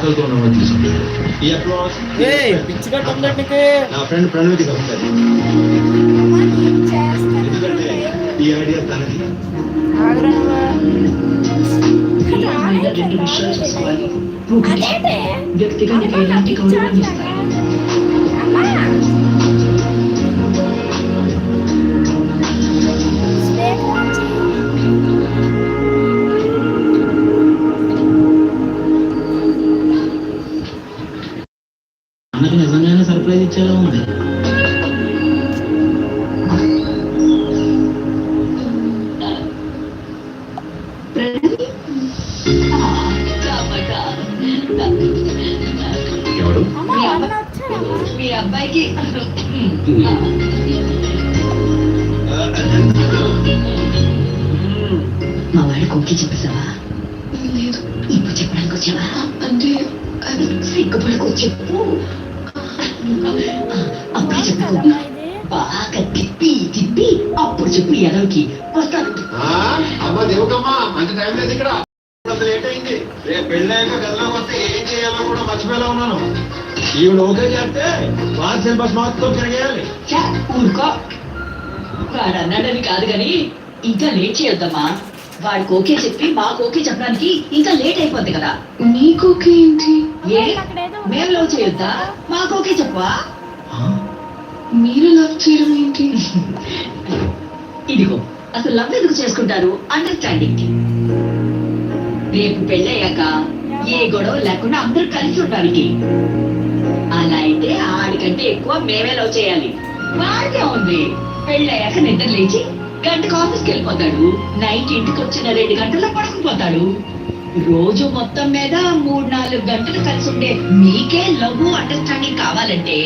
ఆకలితో ఉన్నవాళ్ళు తీసుకుంటారు. ఈ అప్లాస్ నా ఫ్రెండ్ ప్రణవికి వస్తుంది. ఎందుకంటే ఈ ఐడియా తనది. రెండు విషయాలు చూసుకోవాలి. వ్యక్తిగా నీకు ఎలాంటి గౌరవం ఇస్తారు. అన్నకు నిజంగానే సర్ప్రైజ్ ఇచ్చేలా ఉంది. ఎవడు? మీ అబ్బాయికి మా వాడికి ఓకే చెప్పేసావా? లేదు. ఇప్పుడు చెప్పడానికి వచ్చావా? అంటే సిగ్గుపడుకో చెప్పు. అప్పుడే చెప్పుకో. బాగా తిప్పి తిప్పి అప్పుడు చెప్పు ఎదవికి వస్తాను. అమ్మ దేవకమ్మ అంత టైం లేదు ఇక్కడ. లేట్ అయింది. రేపు పెళ్ళాక గదిలోకి వస్తే ఏం చేయాలో కూడా మర్చిపోయేలా ఉన్నాను. ఈవిడ ఓకే చేస్తే వారి సిలబస్ మొత్తం తిరిగేయాలి. ఊరుకో. వాడు అన్నాడని కాదు కానీ ఇంకా లేట్ చేయొద్దమ్మా. వాడికి ఓకే చెప్పి మాకు ఓకే చెప్పడానికి ఇంకా లేట్ అయిపోద్ది కదా. నీకు ఓకే ఏంటి? ఏ మేము లవ్ చేయొద్దా? మాకు ఓకే చెప్పా. మీరు లవ్ చేయడం ఏంటి? ఇదిగో అసలు లవ్ ఎందుకు చేసుకుంటారు? అండర్స్టాండింగ్. రేపు పెళ్ళయ్యాక ఏ గొడవ లేకుండా అందరూ కలిసి ఉండడానికి. అలా అయితే ఆడికంటే ఎక్కువ మేమే లవ్ చేయాలి. వాడికే ఉంది. పెళ్ళయ్యాక నిద్ర లేచి గంటకు ఆఫీస్కి వెళ్ళిపోతాడు. నైట్ ఇంటికి వచ్చిన 2 గంటల్లో పడుకుపోతాడు. రోజు మొత్తం మీద 3-4 గంటలు కలిసి ఉండే మీకే లవ్ అండర్స్టాండింగ్ కావాలంటే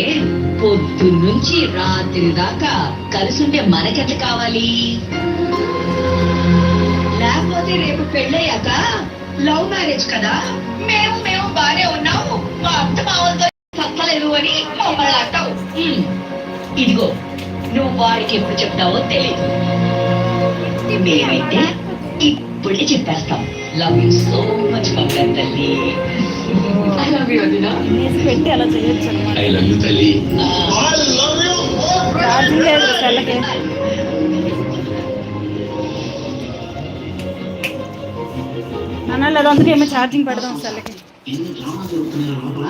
పొద్దున్నుంచి రాత్రి దాకా కలిసి ఉండే మనకెంత కావాలి? లేకపోతే రేపు పెళ్ళయ్యాక లవ్ మ్యారేజ్ కదా, మేము బానే ఉన్నాము, మా అత్త మావలతో సత్తలేదు అని మమ్మల్ని అంటావు. ఇదిగో నువ్వు వాడికి ఎప్పుడు చెప్తావో తెలీదు. మేమైతే ఇప్పుడే చెప్పేస్తాం. లవ్ యూ సో మచ్ బంగారు తల్లి. ఐ లవ్ యూ వదినా. పెట్టి అలా చేయొచ్చు. ఐ లవ్ యూ తల్లి. అన్న లేదు, అందుకే ఏమో ఛార్జింగ్ పెడదాం సెల్లకి. ఎన్ని డ్రామా జరుగుతున్నాయి లోపల.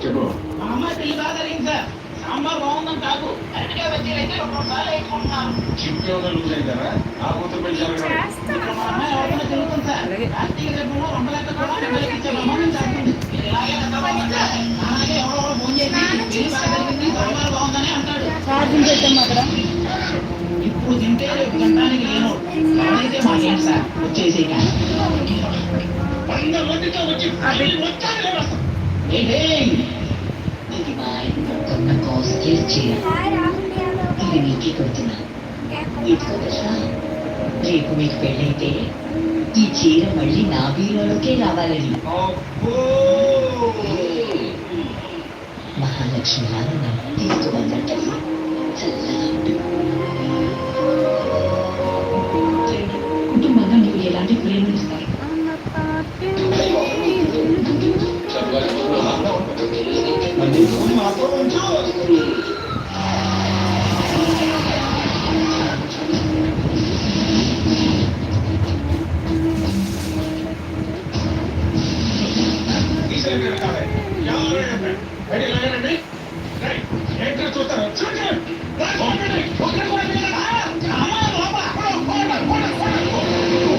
చెప్పు. అమ్మాయి పెళ్లి బాగా జరిగింది సార్. సాంబార్ బాగుందని కాదు, కరెక్ట్గా వచ్చేదైతే 2 సార్లు వేసుకుంటున్నాను. చిప్ ఏమైనా లూజ్ అయిందా? ఆ కూతురు పెళ్లి జరగడం. మా అమ్మాయి ఎవరికైనా తిరుగుతుంది సార్. కార్తీక రేపులో 2 లెక్క కూడా 2 లెక్క ఇచ్చే బ్రహ్మాండం చేస్తుంది. ఇలాగే అలాగే ఎవరో ఫోన్ చేసి పెళ్లి బాగా జరిగింది, సాంబార్ బాగుందని అంటాడు. ఛార్జింగ్ పెట్టాము అక్కడ. ఇప్పుడు తింటే రేపు తినడానికి లేను. ఎవరైతే మాకేం సార్ వచ్చేసి ఇది నీకే కొడుతున్నా. ఇదిగో దశ, రేపు మీకు పెళ్ళైతే ఈ చీర మళ్ళీ నా బీరోలోకే రావాలని. మహాలక్ష్మి లాగా నన్ను తీసుకువన్నట్టు చల్లగా ఉంటుంది. కుటుంబంగా నీకు ఎలాంటి ప్రేమను ఇస్తాయి? Ready,